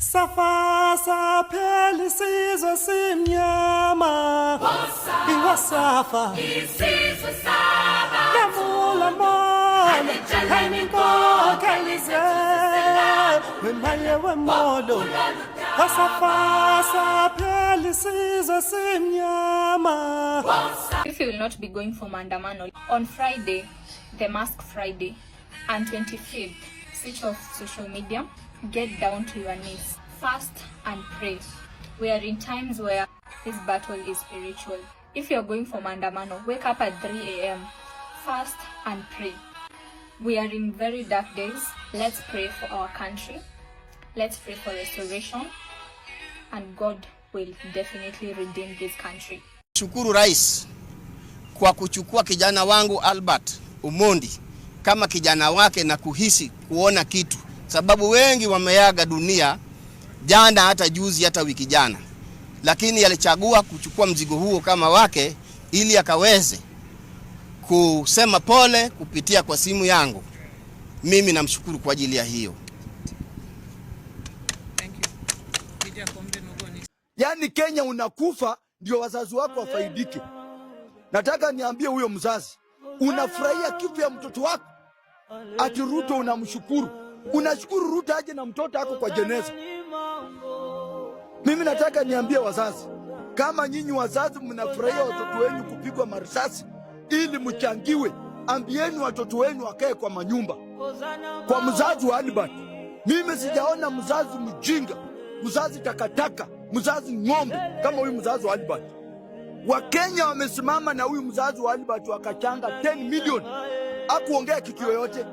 Safa sapheli sizwe simnyama ingasafa isizwe saba yavula mola kanikokhelize wemaye wemolo safa sapheli sizwe simnyama. If you will not be going for Mandamano on Friday, the Mask Friday, and 25th, switch off social media. Get down to your knees, fast and pray. We are in times where this battle is spiritual. If you're going for Mandamano, wake up at 3 a.m. Fast and pray. We are in very dark days. Let's pray for our country. Let's pray for restoration. And God will definitely redeem this country. Shukuru Rais kwa kuchukua kijana wangu Albert Ojwang kama kijana wake na kuhisi kuona kitu. Sababu wengi wameaga dunia jana, hata juzi, hata wiki jana. Lakini alichagua kuchukua mzigo huo kama wake ili akaweze kusema pole kupitia kwa simu yangu. Mimi namshukuru kwa ajili ya hiyo. Yani Kenya unakufa ndio wazazi wako wafaidike. Nataka niambie huyo mzazi, unafurahia kifo ya mtoto wako? Ati Ruto unamshukuru. Unashukuru Ruto aje na mtoto wako kwa jeneza. Mimi nataka niambie wazazi, kama nyinyi wazazi mnafurahia watoto wenu kupigwa marisasi ili mchangiwe, ambieni watoto wenu wakae kwa manyumba. Kwa mzazi wa Albert, mimi sijaona mzazi mjinga, mzazi takataka, mzazi ng'ombe kama huyu mzazi wa Albert. Wakenya wamesimama na huyu mzazi wa Albert wakachanga 10 milioni. Hakuongea kitu yoyote.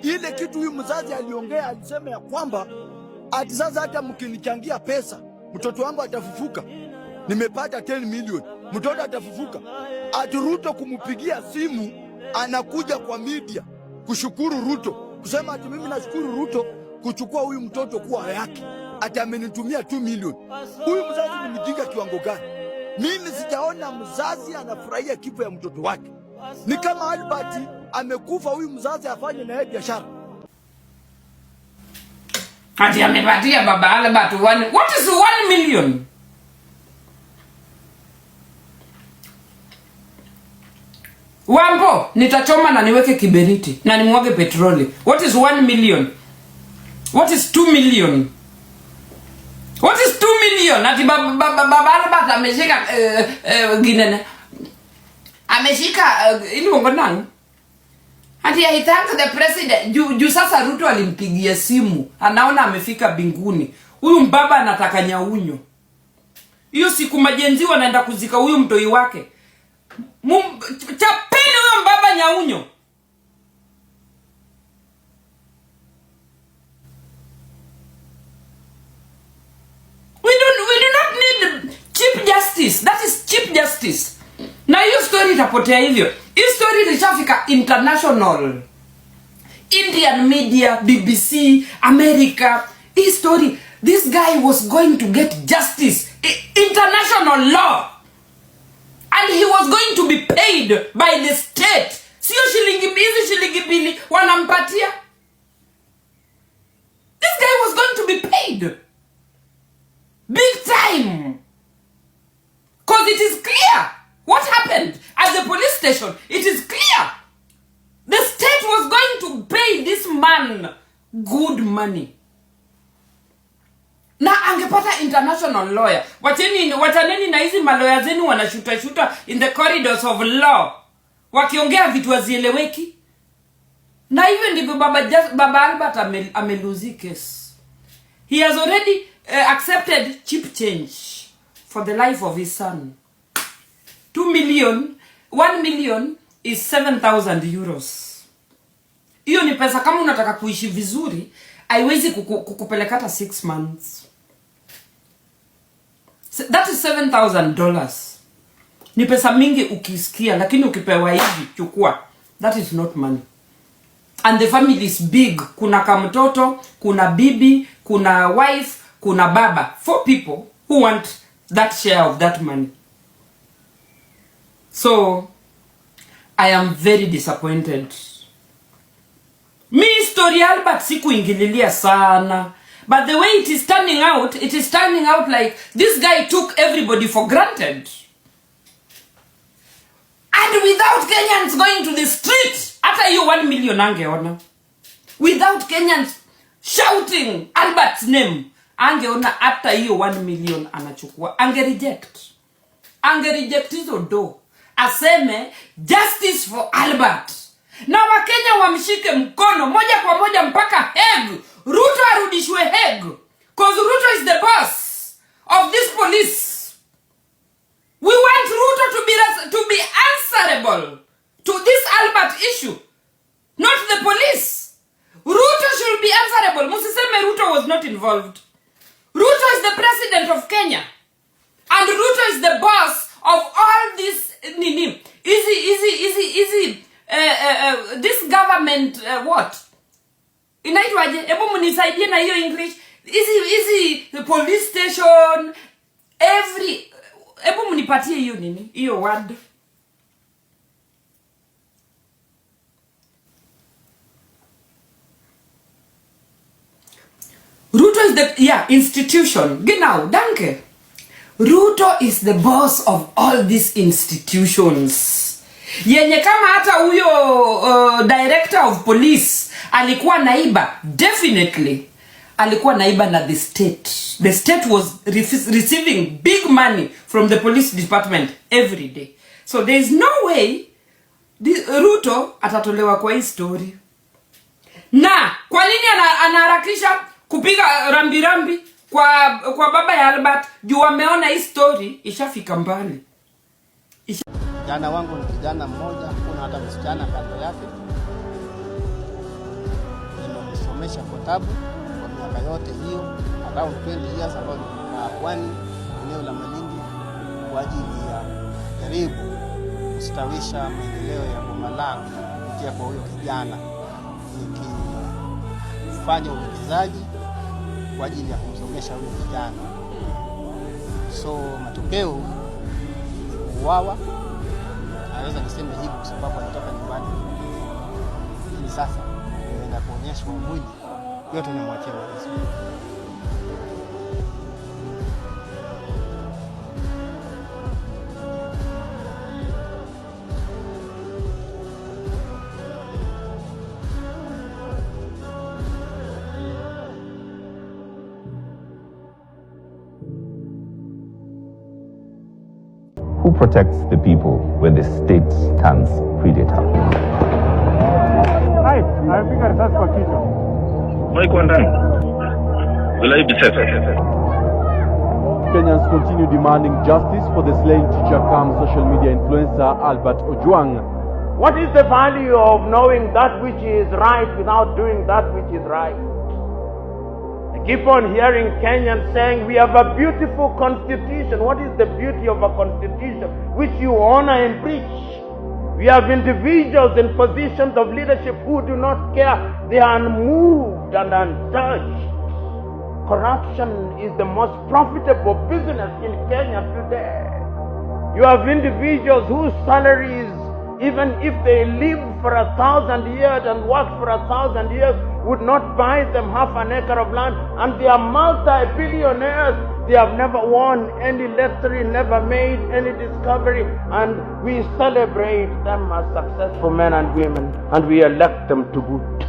Ile kitu huyu mzazi aliongea, alisema ya kwamba ati sasa hata mkinichangia pesa mtoto wangu atafufuka. Nimepata 10 milioni, mtoto atafufuka. Ati Ruto kumpigia simu anakuja kwa media kushukuru Ruto, kusema ati mimi nashukuru Ruto kuchukua huyu mtoto kuwa yake, ati amenitumia 2 milioni. Huyu mzazi ni mjinga kiwango gani? Mimi sijaona mzazi anafurahia kifo ya mtoto wake. Ni kama Albert amekufa, huyu mzazi afanye na yeye biashara. ati amepatia baba Albert what is 1 million? Wampo nitachoma na niweke kiberiti na nimwage petroli. What is 1 million? What is 2 million? What is 2 million? Ati baba Albert ameshika ginene. Ameshika ili nani? Ati I thank the president. Juu sasa Ruto alimpigia simu, anaona amefika binguni. Huyu mbaba anataka nyaunyo. Hiyo siku majenzi wanaenda kuzika huyu mtoi wake. Chapeni huyo mbaba nyaunyo. We do not need cheap justice. That is cheap justice. Na hiyo story itapotea hivyo. Hiyo story ilishafika international. Indian media, BBC, America. Hii story, this guy was going to get justice. International law. And he was going to be paid by the state. Sio shilingi mbili wanampatia. This guy was going to be paid. Big time. Because it is clear what happened at the police station. It is clear. The state was going to pay this man good money. Na angepata international lawyer. Wataneni na hizi malawyer zenu wanashuta in the corridors of law. Wakiongea vitu wazieleweki. Na hivyo ndivyo baba Albert ameluzi case. He has already accepted cheap change for the life of his son. 2 million, 1 million is 7,000 euros. Hiyo ni pesa kama unataka kuishi vizuri, haiwezi kukupeleka hata 6 months. That is $7,000. Ni pesa mingi ukisikia, lakini ukipewa hivi chukua. That is not money. And the family is big. Kuna kamtoto, kuna bibi, kuna wife, kuna baba. 4 people who want that share of that money. So, I am very disappointed. Mi story Albert sikuingililia sana. But the way it is turning out like this guy took everybody for granted. And without Kenyans going to the street, after you 1 million angeona. Without Kenyans shouting Albert's name, angeona after you 1 million anachukua. Ange-reject hizo do. Aseme justice for Albert. Na Wakenya wamshike mkono moja kwa moja mpaka Hague. Ruto arudishwe Hague. Cause Ruto is the boss of this police. We want Ruto to be answerable to this Albert issue. Not the police. Ruto should be answerable. Musiseme Ruto was not involved. Ruto is the president of Kenya. And Ruto is the boss of all this this government what? Inaitwaje? Hebu mnisaidie na hiyo English. The police station every hebu mnipatie hiyo nini? Hiyo word. Ruto is the institution. Genau, danke. Ruto is the boss of all these institutions. Yenye kama hata huyo director of police alikuwa naiba, definitely alikuwa naiba na the state. The state was receiving big money from the police department every day. So there is no way Ruto atatolewa kwa hii story. Na kwa nini anaharakisha kupiga rambi kwa baba ya Albert? Juu wameona hii story ishafika mbali. Kijana wangu ni kijana mmoja, kuna hata msichana kando yake. Nimemsomesha kwa tabu kwa miaka yote hiyo, around 20 years ambayo nilikaa Pwani, eneo la Malindi, kwa ajili ya karibu kustawisha maendeleo ya boma langu kupitia kwa huyo kijana, nikifanya uwekezaji kwa ajili ya kumsomesha huyo kijana. So matokeo uwawa, naweza niseme hivi kwa sababu alitoka nyumbani. Lakini sasa nimeenda kuonyeshwa mwili, yote nimwachia Mwenyezi Mungu. Who protects the people when the state turns predator? Hi, I'm Peter Saskakito. Mike Wandani. Will I be safe? Kenyans continue demanding justice for the slain teacher cum social media influencer Albert Ojwang. What is the value of knowing that which is right without doing that which is right? Keep on hearing Kenyans saying we have a beautiful constitution. What is the beauty of a constitution? Which you honor and preach. We have individuals in positions of leadership who do not care. They are unmoved and untouched. Corruption is the most profitable business in Kenya today. You have individuals whose salaries, even if they live for 1,000 years and work for 1,000 years, would not buy them half an acre of land, and they are multi-billionaires. They have never won any lottery, never made any discovery, and we celebrate them as successful men and women, and we elect them to boot.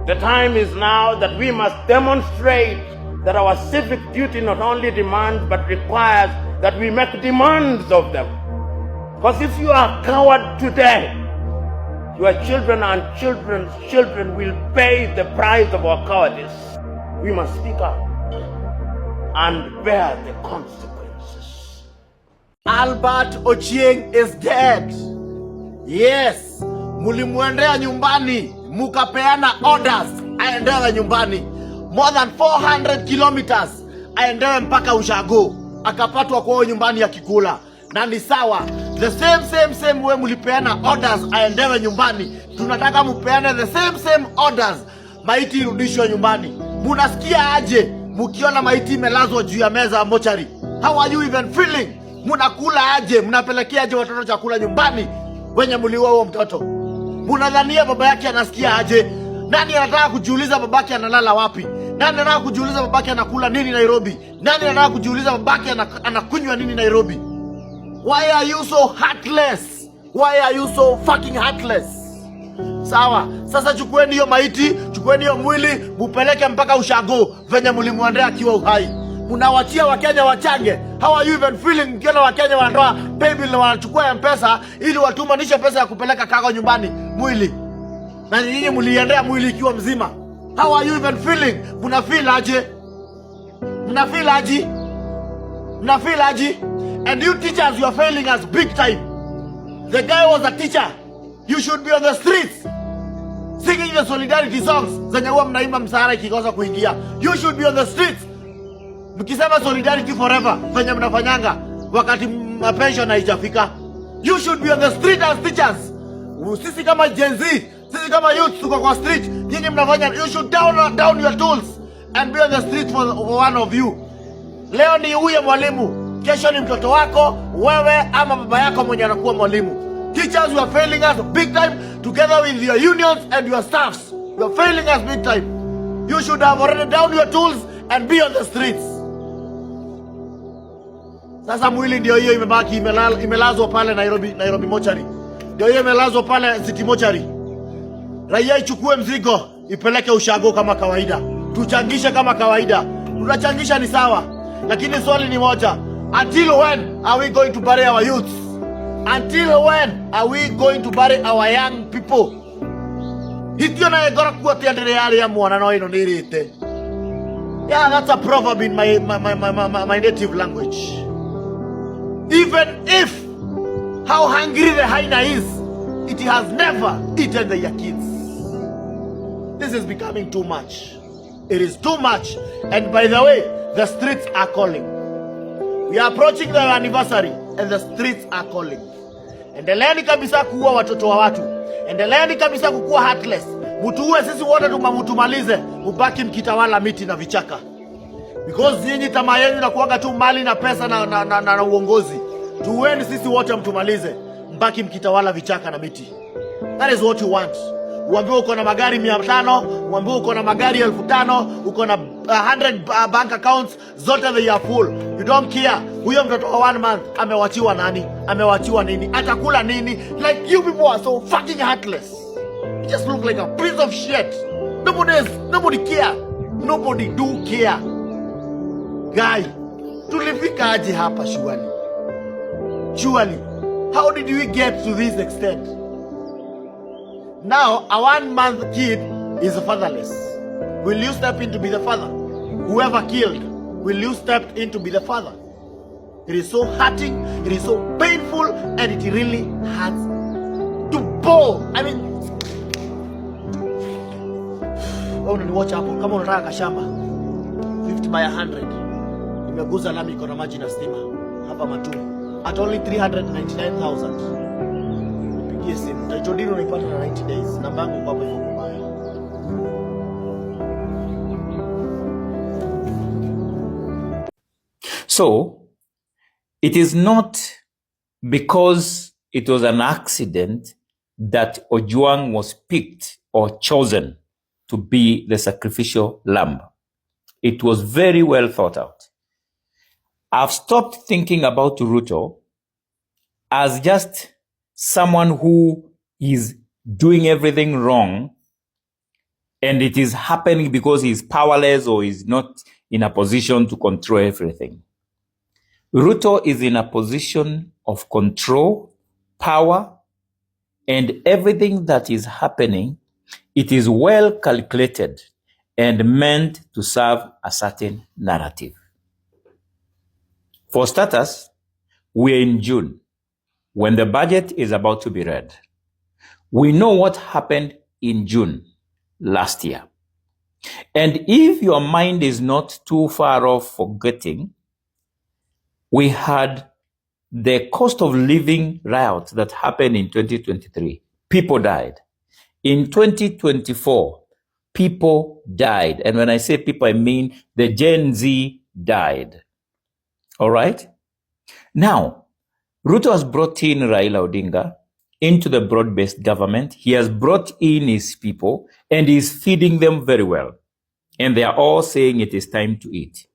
The time is now that we must demonstrate that our civic duty not only demands but requires that we make demands of them. Because if you are a coward today, your children and children's children will pay the price of our cowardice. We must speak up and bear the consequences. Albert Ojwang is dead. Yes, mulimwendea nyumbani, mukapeana orders aendewe nyumbani. More than 400 kilometers aendewe mpaka Ushago, akapatwa kwa nyumbani ya kikula. Na ni sawa, the same way mulipeana orders aendewe nyumbani, tunataka mupeane the same orders maiti irudishwe nyumbani. Munasikia aje mukiona maiti imelazwa juu ya meza ya mochari? How are you even feeling? Munakula aje? Munapelekea aje watoto chakula nyumbani wenye muliua huo mtoto? Munadhania baba yake anasikia aje? Nani anataka kujiuliza babake analala wapi? Nani anataka kujiuliza babake anakula nini Nairobi? Nani anataka kujiuliza babake anakunywa nini Nairobi? Why are you so heartless? Why are you so fucking heartless? Sawa, sasa chukueni hiyo maiti, chukueni hiyo mwili, mupeleke mpaka ushago venye mlimwendea akiwa uhai. Munawachia Wakenya wachange. How are you even feeling mkiona Wakenya wanatoa paybill na wanachukua M-Pesa ili watumanishe pesa ya kupeleka kago nyumbani mwili? Na nyinyi mliendea mwili ikiwa mzima. How are you even feeling? Mnafeel aje? Mnafeel aje? Mnafeel aje? And you teachers, you are failing us big time. The guy was a teacher. You should be on the streets singing the solidarity songs zenye huwa mnaimba msahara ikikosa kuingia. You should be on the streets mkisema solidarity forever venye mnafanyanga wakati pension haijafika. You should be on the street as teachers. Sisi kama Gen Z, sisi kama youth tuko kwa street, nyinyi mnafanya. You should down your tools and be on the street for one of you. Leo ni huye mwalimu, kesho ni mtoto wako, wewe ama baba yako mwenye anakuwa mwalimu. Teachers, you are failing us big time together with your unions and your staffs. You are failing us big time. You should have already down your tools and be on the streets. Sasa mwili ndio hiyo imebaki imelazwa pale Nairobi mochari. Ndio hiyo imelazwa pale City mochari. Raia ichukue mzigo, ipeleke ushago kama kawaida. Tuchangishe kama kawaida. Tunachangisha ni sawa. Lakini swali ni moja. Until when are we going to bury our youths? Until when are we going to bury our young people? Hitio na egora kuote andire ya mwana no ino nirite. Yeah, that's a proverb in my native language. Even if how hungry the hyena is, it has never eaten their kids. This is becoming too much. It is too much. And by the way, the streets are calling. We are approaching the anniversary and the streets are calling. Endeleeni kabisa kuua watoto wa watu. Endeleeni kabisa kukuwa heartless. Mutuue sisi wote mutumalize, mubaki mkitawala miti na vichaka. Because nyinyi tamaa yenu inakuanga tu mali na pesa na uongozi. Tuweni sisi wote mtumalize, mbaki mkitawala vichaka na miti. That is what you want. Uambiwe uko na magari 500, uambiwe uko na magari 5000, uko na 100 bank accounts, zote they are full. You don't care. Huyo mtoto wa 1 month amewachiwa nani? Amewachiwa nini? Atakula nini? Like you people are so fucking heartless. You just look like a piece of shit. Nobody care. Nobody do care. Guy, tulifika aje hapa surely? Surely, how did we get to this extent? Now, a 1 month kid is fatherless. Will you step in to be the father? Whoever killed, will you step in to be the father? It is so hurting, it is so painful, and it really hurts to bore. I mean, watch hapo kama unataka kashamba 50 by 100 imeguza lami iko na maji na stima hapa Matuni at only 399,000. Nipigie simu title deed unaipata na 90 days. Namba yangu iko hapo hivyo mbaya. So it is not because it was an accident that Ojwang was picked or chosen to be the sacrificial lamb. It was very well thought out. I've stopped thinking about Ruto as just someone who is doing everything wrong and it is happening because he's powerless or is not in a position to control everything. Ruto is in a position of control, power, and everything that is happening, it is well calculated and meant to serve a certain narrative. For starters, we are in June, when the budget is about to be read. We know what happened in June last year. And if your mind is not too far off forgetting, we had the cost of living riot that happened in 2023. People died. In 2024, people died. And when I say people, I mean the Gen Z died. All right? Now, Ruto has brought in Raila Odinga into the broad-based government. He has brought in his people and is feeding them very well. And they are all saying it is time to eat.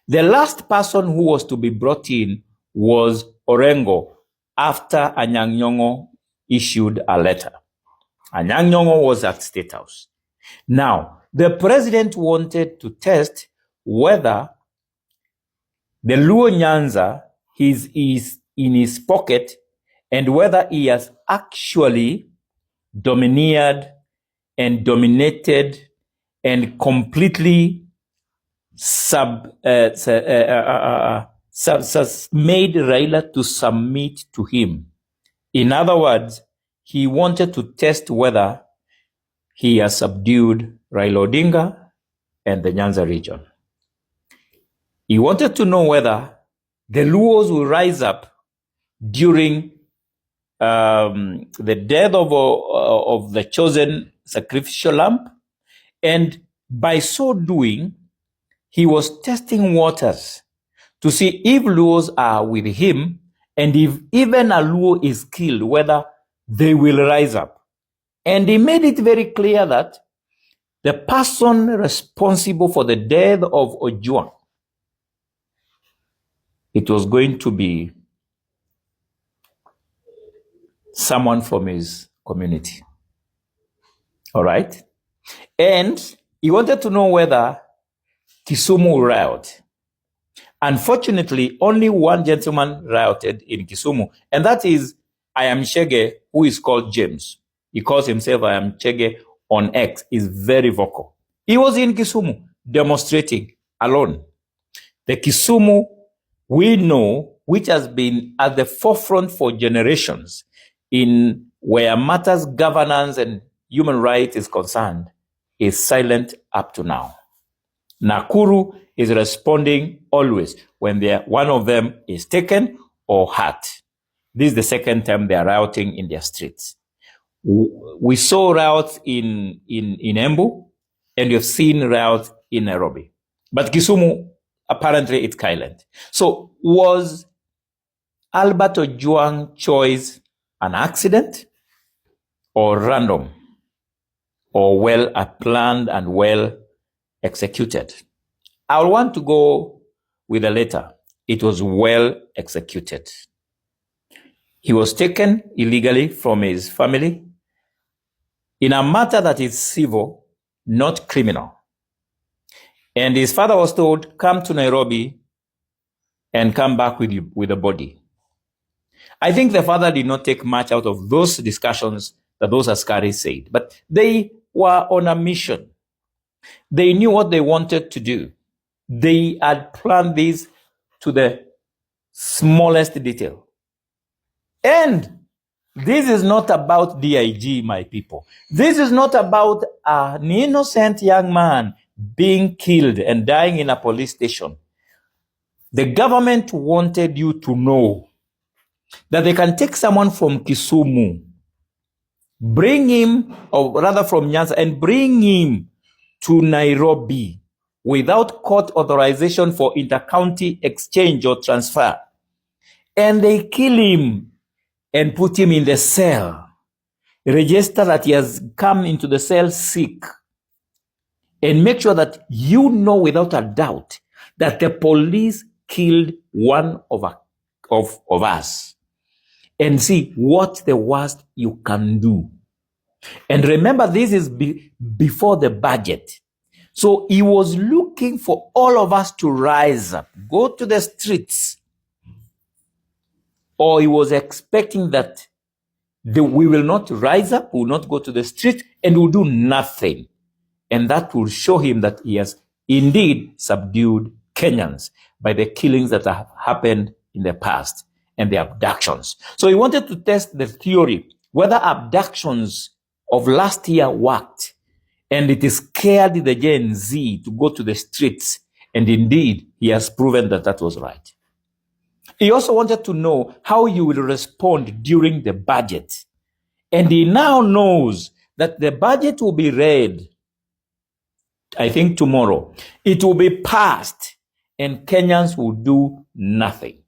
The last person who was to be brought in was Orengo after Anyang' Nyong'o issued a letter. Anyang' Nyong'o was at State House. Now, the president wanted to test whether the Luo Nyanza is in his pocket and whether he has actually domineered and dominated and completely made Raila to submit to him. In other words, he wanted to test whether he has subdued Raila Odinga and the Nyanza region. He wanted to know whether the Luos will rise up during the death of the chosen sacrificial lamb, and by so doing, he was testing waters to see if Luos are with him, and if even a Luo is killed, whether they will rise up. And he made it very clear that the person responsible for the death of Ojwang, it was going to be someone from his community. All right? And he wanted to know whether Kisumu will riot. Unfortunately, only one gentleman rioted in Kisumu, and that is Ayam Chege, who is called James. He calls himself Ayam Chege on X, is very vocal. He was in Kisumu demonstrating alone. The Kisumu we know, which has been at the forefront for generations in where matters governance and human rights is concerned, is silent up to now. Nakuru is responding always when one of them is taken or hurt. This is the second time they are rioting in their streets. We saw riots in Embu, and you've seen riots in Nairobi. But Kisumu, apparently it's silent. So was Albert Ojwang choice an accident or random or well planned and well executed? I want to go with the latter. It was well executed. He was taken illegally from his family in a matter that is civil, not criminal. And his father was told, come to Nairobi and come back with a body. I think the father did not take much out of those discussions that those askaris said, but they were on a mission. They knew what they wanted to do. They had planned this to the smallest detail. And this is not about DIG, my people. This is not about an innocent young man being killed and dying in a police station. The government wanted you to know that they can take someone from Kisumu, bring him, or rather from Nyanza, and bring him to Nairobi without court authorization for intercounty exchange or transfer. And they kill him and put him in the cell. Register that he has come into the cell sick. And make sure that you know without a doubt that the police killed one of us. And see what the worst you can do. And remember, this is before the budget. So he was looking for all of us to rise up, go to the streets. Or he was expecting that we will not rise up, we will not go to the street, and will do nothing. And that will show him that he has indeed subdued Kenyans by the killings that have happened in the past and the abductions. So he wanted to test the theory, whether abductions of last year worked. And it scared the Gen Z to go to the streets. And indeed, he has proven that that was right. He also wanted to know how you will respond during the budget. And he now knows that the budget will be read, I think tomorrow. It will be passed, and Kenyans will do nothing.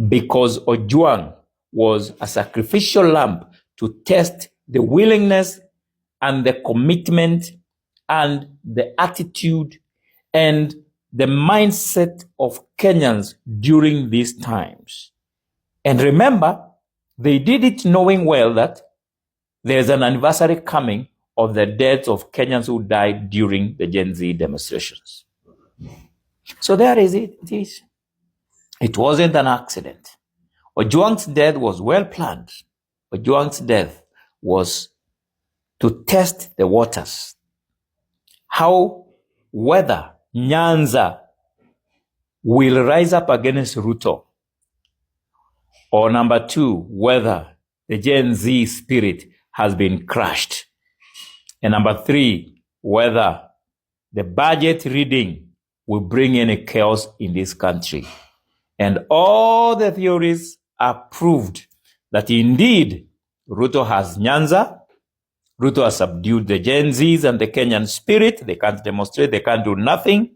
Because Ojwang was a sacrificial lamb to test the willingness and the commitment and the attitude and the mindset of Kenyans during these times. And remember, they did it knowing well that there's an anniversary coming of the deaths of Kenyans who died during the Gen Z demonstrations. So there is it. It is. It wasn't an accident. Ojwang's death was well planned. Ojwang's death was to test the waters. How whether Nyanza will rise up against Ruto, or number two, whether the Gen Z spirit has been crushed. And number three, whether the budget reading will bring any chaos in this country. And all the theories are proved that indeed Ruto has Nyanza, Ruto has subdued the Gen Zs and the Kenyan spirit. They can't demonstrate, they can't do nothing.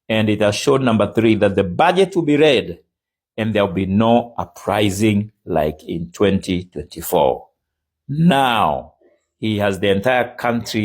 And it has shown, number three, that the budget will be read and there will be no uprising like in 2024. Now, he has the entire country